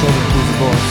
show them who's the boss.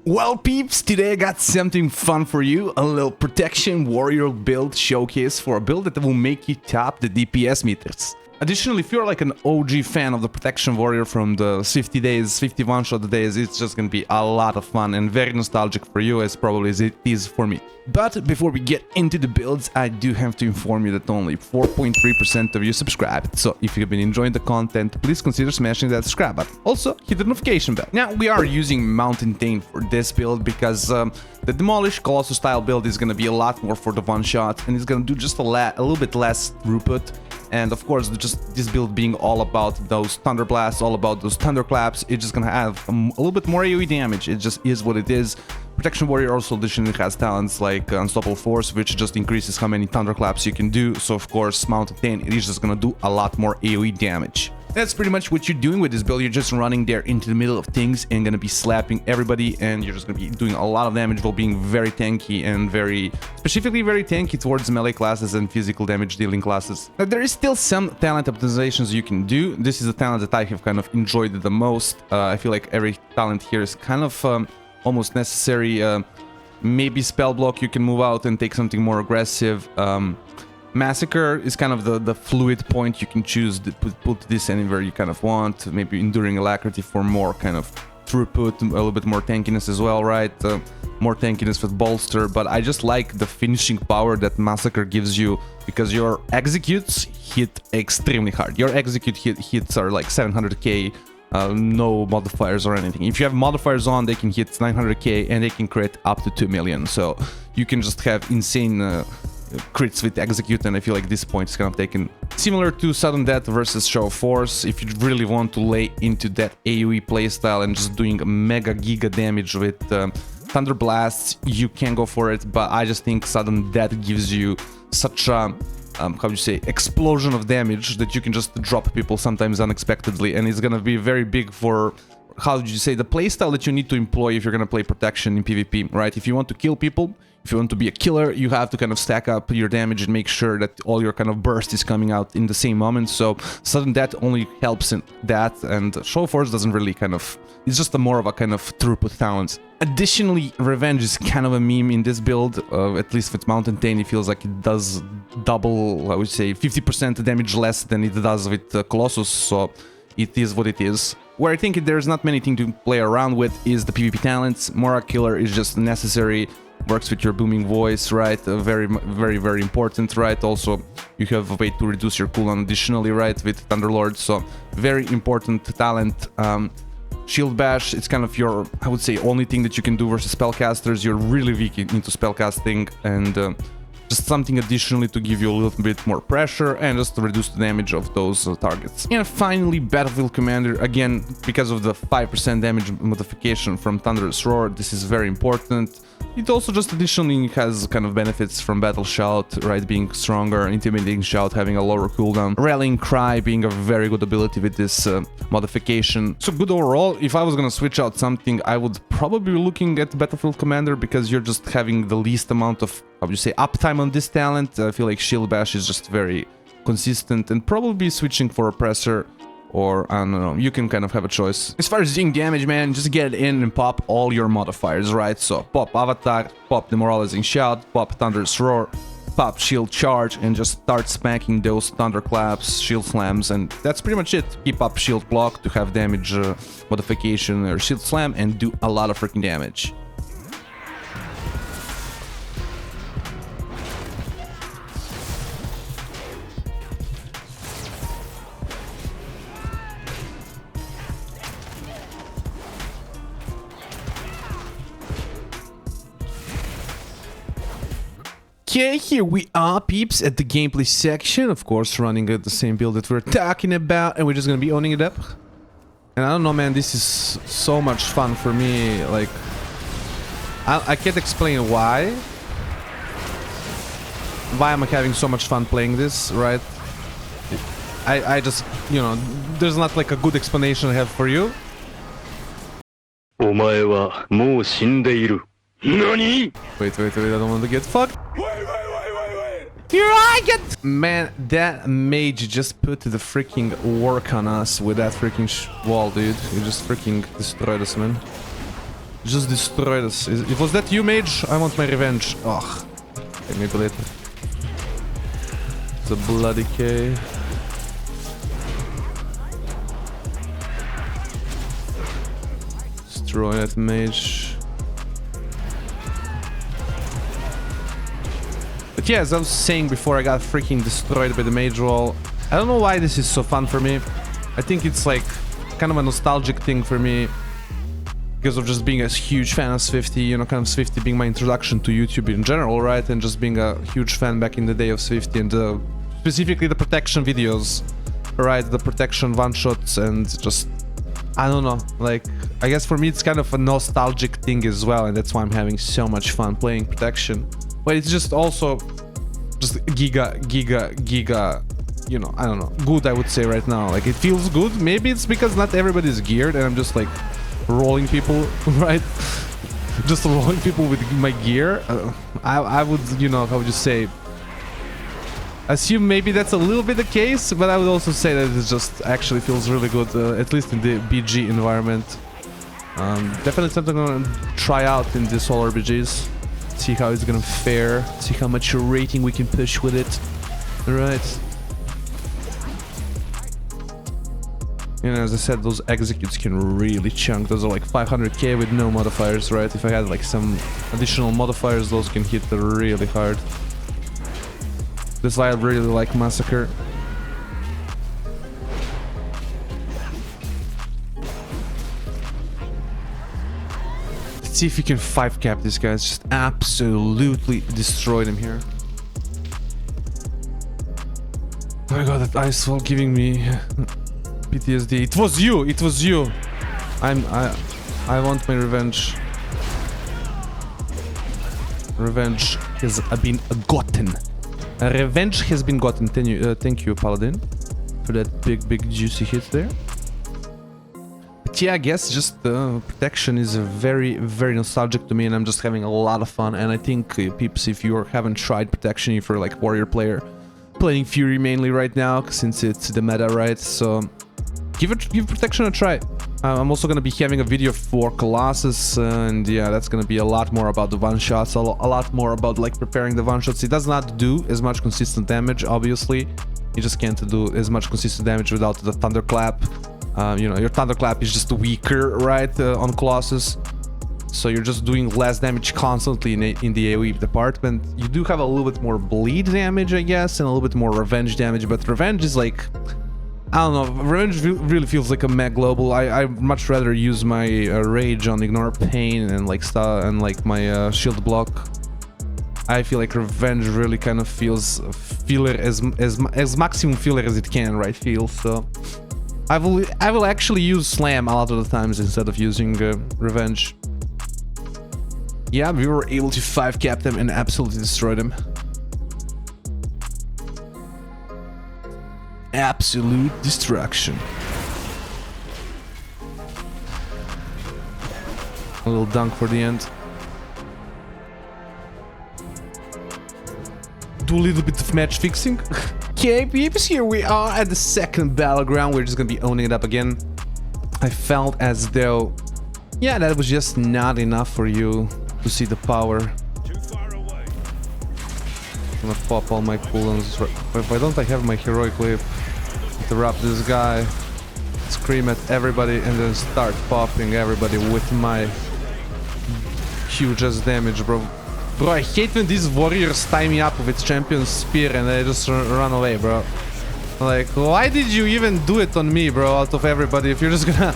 Well, peeps, today I got something fun for you. A little protection warrior build showcase for a build that will make you top the DPS meters. Additionally, if you're like an OG fan of the protection warrior from the 50 days, 50 one-shot days, it's just gonna be a lot of fun and very nostalgic for you, as probably as it is for me. But before we get into the builds, I do have to inform you that only 4.3% of you subscribed. So if you've been enjoying the content, please consider smashing that subscribe button. Also, hit the notification bell. Now, we are using Mountain Thane for this build because the Demolish Colossus style build is gonna be a lot more for the one-shot, and it's gonna do just a little bit less throughput. And of course, just this build being all about those thunder blasts, all about those thunderclaps, it's just gonna have a little bit more AoE damage. It just is what it is. Protection Warrior also additionally has talents like Unstoppable Force, which just increases how many thunderclaps you can do. So of course, Mountain Thane is just gonna do a lot more AoE damage. That's pretty much what you're doing with this build. You're just running there into the middle of things and gonna be slapping everybody, and you're just gonna be doing a lot of damage while being very tanky and specifically very tanky towards melee classes and physical damage dealing classes. Now, there is still some talent optimizations you can do. This is a talent that I have kind of enjoyed the most. I feel like every talent here is kind of almost necessary. Maybe spell block, you can move out and take something more aggressive. Massacre is kind of the fluid point. You can choose to put this anywhere you kind of want. Maybe Enduring Alacrity for more kind of throughput, a little bit more tankiness as well, right? More tankiness with Bolster, but I just like the finishing power that Massacre gives you because your executes hit extremely hard. Your execute hits are like 700k, no modifiers or anything. If you have modifiers on, they can hit 900k and they can crit up to 2 million. So you can just have insane crits with execute, and I feel like this point is kind of taken similar to Sudden Death versus Show of Force. If you really want to lay into that AoE playstyle and just doing mega giga damage with Thunder Blasts, you can go for it, but I just think Sudden Death gives you such a how do you say, explosion of damage that you can just drop people sometimes unexpectedly, and it's gonna be very big for, how did you say, the playstyle that you need to employ if you're gonna play protection in PvP, right? If you want to kill people, if you want to be a killer, you have to kind of stack up your damage and make sure that all your kind of burst is coming out in the same moment. So Sudden Death only helps in that, and Show of Force doesn't really kind of, it's just more of a kind of throughput talent. Additionally, Revenge is kind of a meme in this build, at least with Mountain Thane. It feels like it does double, I would say 50% damage less than it does with Colossus, so it is what it is. Where I think there's not many things to play around with is the PvP talents. Mora Killer is just necessary, works with your booming voice, right? Very important, right? Also, you have a way to reduce your cooldown additionally, right? With Thunderlord, so very important talent. Shield Bash, it's kind of your, I would say, only thing that you can do versus spellcasters. You're really weak into spellcasting, and just something additionally to give you a little bit more pressure and just to reduce the damage of those targets. And finally, Battlefield Commander, again, because of the 5% damage modification from Thunderous Roar, this is very important. It also just additionally has kind of benefits from Battle Shout, right, being stronger, Intimidating Shout having a lower cooldown, Rallying Cry being a very good ability with this modification. So good overall. If I was gonna switch out something, I would probably be looking at Battlefield Commander because you're just having the least amount of, how would you say, uptime on this talent. I feel like Shield Bash is just very consistent, and probably switching for Oppressor, or I don't know, you can kind of have a choice. As far as doing damage, man, just get in and pop all your modifiers, right? So pop Avatar, pop Demoralizing Shout, pop Thunderous Roar, pop Shield Charge, and just start smacking those Thunderclaps, Shield Slams, and that's pretty much it. Keep up Shield Block to have damage modification, or Shield Slam, and do a lot of freaking damage. Okay, here we are, peeps, at the gameplay section. Of course, running the same build that we're talking about, and we're just gonna be owning it up. And I don't know, man, this is so much fun for me. Like, I can't explain why am I having so much fun playing this, right? I just, you know, there's not like a good explanation I have for you. Wait, I don't want to get fucked. Wait. Here I get... Man, that mage just put the freaking work on us with that freaking wall, dude. You just freaking destroyed us, man. Just destroyed us. Was that you, mage? I want my revenge. Ugh. Okay, maybe later. It's a bloody K. Destroy that mage. But yeah, as I was saying before, I got freaking destroyed by the mage wall. I don't know why this is so fun for me. I think it's like kind of a nostalgic thing for me because of just being a huge fan of Swifty, you know, kind of Swifty being my introduction to YouTube in general, right? And just being a huge fan back in the day of Swifty and specifically the protection videos, right? The protection one-shots and just, I don't know, like, I guess for me it's kind of a nostalgic thing as well, and that's why I'm having so much fun playing protection. But it's just also just giga, you know, I don't know, good, I would say right now. Like, it feels good. Maybe it's because not everybody's geared and I'm just like rolling people, right? Just rolling people with my gear. I would, you know, how would you say, assume maybe that's a little bit the case, but I would also say that it just actually feels really good, at least in the BG environment. Definitely something I'm gonna try out in the solar BGs. See how it's gonna fare, see how much rating we can push with it. Alright. You know, as I said, those executes can really chunk. Those are like 500k with no modifiers, right? If I had like some additional modifiers, those can hit really hard. That's why I really like Massacre. Let's see if you can 5-cap this guy. Just absolutely destroyed him here. Oh my god, that ice wall giving me PTSD. It was you! It was you! I want my revenge. Revenge has been gotten. Revenge has been gotten. Thank you, Paladin, for that big juicy hit there. But yeah, I guess just protection is very nostalgic to me, and I'm just having a lot of fun. And I think, peeps, if you haven't tried protection, if you're like warrior player, playing Fury mainly right now, since it's the meta, right? So give protection a try. I'm also gonna be having a video for Colossus, and yeah, that's gonna be a lot more about the one-shots, a lot more about like preparing the one-shots. It does not do as much consistent damage, obviously. You just can't do as much consistent damage without the Thunderclap. You know, your Thunderclap is just weaker, right, on Colossus. So you're just doing less damage constantly in the AoE department. You do have a little bit more bleed damage, I guess, and a little bit more revenge damage, but revenge is like, I don't know, revenge really feels like a mech global. I'd much rather use my rage on ignore pain and like my shield block. I feel like revenge really kind of feels filler as maximum filler as it can, right? Feel so. I will actually use slam a lot of the times instead of using revenge. Yeah, we were able to 5-cap them and absolutely destroy them. Absolute destruction. A little dunk for the end. Do a little bit of match fixing. Okay, peeps, here we are at the second Battleground. We're just gonna be owning it up again. I felt as though, yeah, that was just not enough for you to see the power. I'm gonna pop all my cooldowns. Why don't I have my heroic whip? Interrupt this guy, scream at everybody, and then start popping everybody with my huge ass damage, bro. Bro, I hate when these warriors tie me up with champion's spear and they just run away, bro. Like, why did you even do it on me, bro, out of everybody, if you're just gonna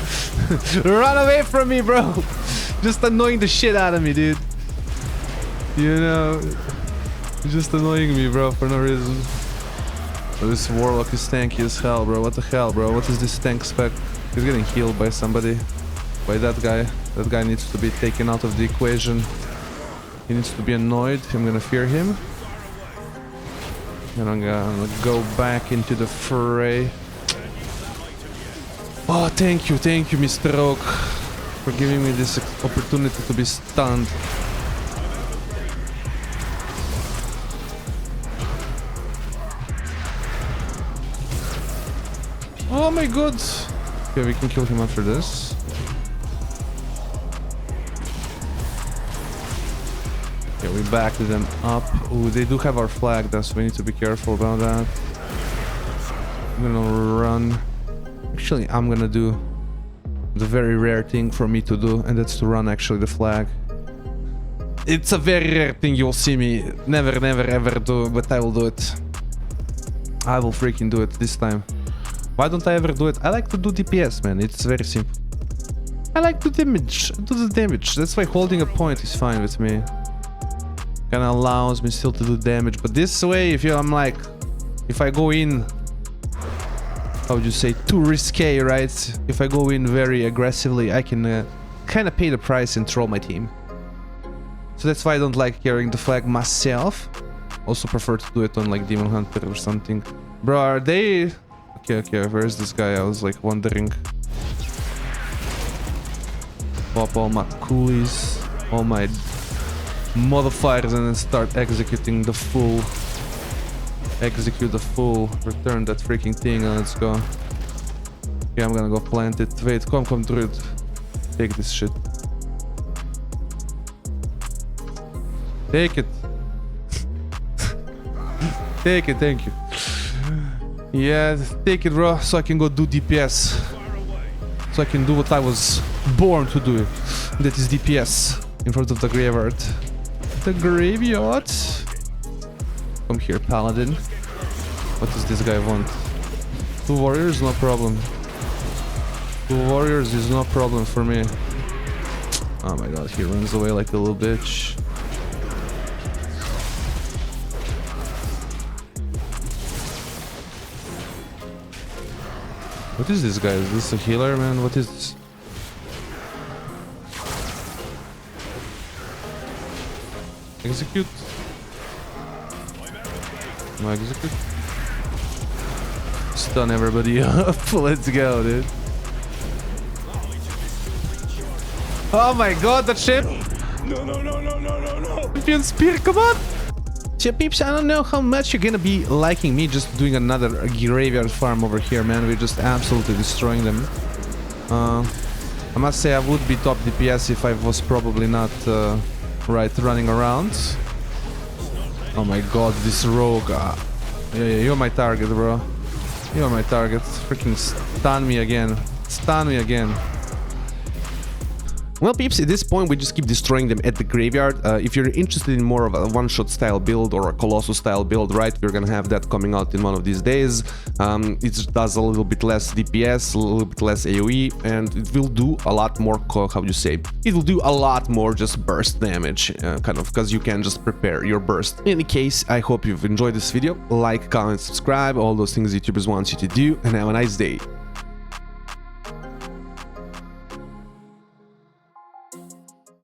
run away from me, bro? Just annoying the shit out of me, dude. You know, just annoying me, bro, for no reason. Oh, this warlock is tanky as hell, bro. What the hell, bro? What is this tank spec? He's getting healed by somebody. By that guy. That guy needs to be taken out of the equation. He needs to be annoyed. I'm gonna fear him. And I'm gonna go back into the fray. Oh, thank you, Mr. Oak, for giving me this opportunity to be stunned. Oh my god. Okay, we can kill him after this. Okay, we backed them up. Ooh, they do have our flag, so we need to be careful about that. I'm gonna run. Actually, I'm gonna do the very rare thing for me to do, and that's to run actually the flag. It's a very rare thing you'll see me never ever do, but I will do it. I will freaking do it this time. Why don't I ever do it? I like to do DPS, man. It's very simple. I like to do the damage. That's why holding a point is fine with me. Kinda allows me still to do damage, but this way, if I go in, how would you say, too risque, right? If I go in very aggressively, I can kind of pay the price and troll my team. So that's why I don't like carrying the flag myself. Also prefer to do it on like Demon Hunter or something. Bro, are they... Okay, where's this guy? I was like wondering. Pop all my coolies, all my modifiers, and then start executing the full... Execute the full, return that freaking thing, and let's go. Okay, I'm gonna go plant it. Wait, come, druid. Take this shit. Take it. Take it, thank you. Yeah, take it, bro, so I can go do DPS. So I can do what I was born to do. That is DPS in front of the graveyard. The graveyard? Come here, paladin. What does this guy want? 2 warriors? No problem. 2 warriors is no problem for me. Oh my god, he runs away like a little bitch. What is this guy? Is this a healer, man? What is this? Execute. No, execute. Stun everybody up. Let's go, dude. Oh my god, that ship! No. Champion spear, come on! So peeps, I don't know how much you're gonna be liking me just doing another graveyard farm over here, man. We're just absolutely destroying them. I must say I would be top DPS if I was probably not running around. Oh my god, this rogue. Yeah, you're my target, bro. You're my target. Freaking stun me again. Stun me again. Well, peeps, at this point we just keep destroying them at the graveyard. If you're interested in more of a one-shot style build or a Colossus style build, right, we're gonna have that coming out in one of these days. It does a little bit less DPS, a little bit less AoE, and it will do a lot more, how do you say, it will do a lot more just burst damage, kind of, because you can just prepare your burst. In any case, I hope you've enjoyed this video. Like, comment, subscribe, all those things YouTubers want you to do, and have a nice day.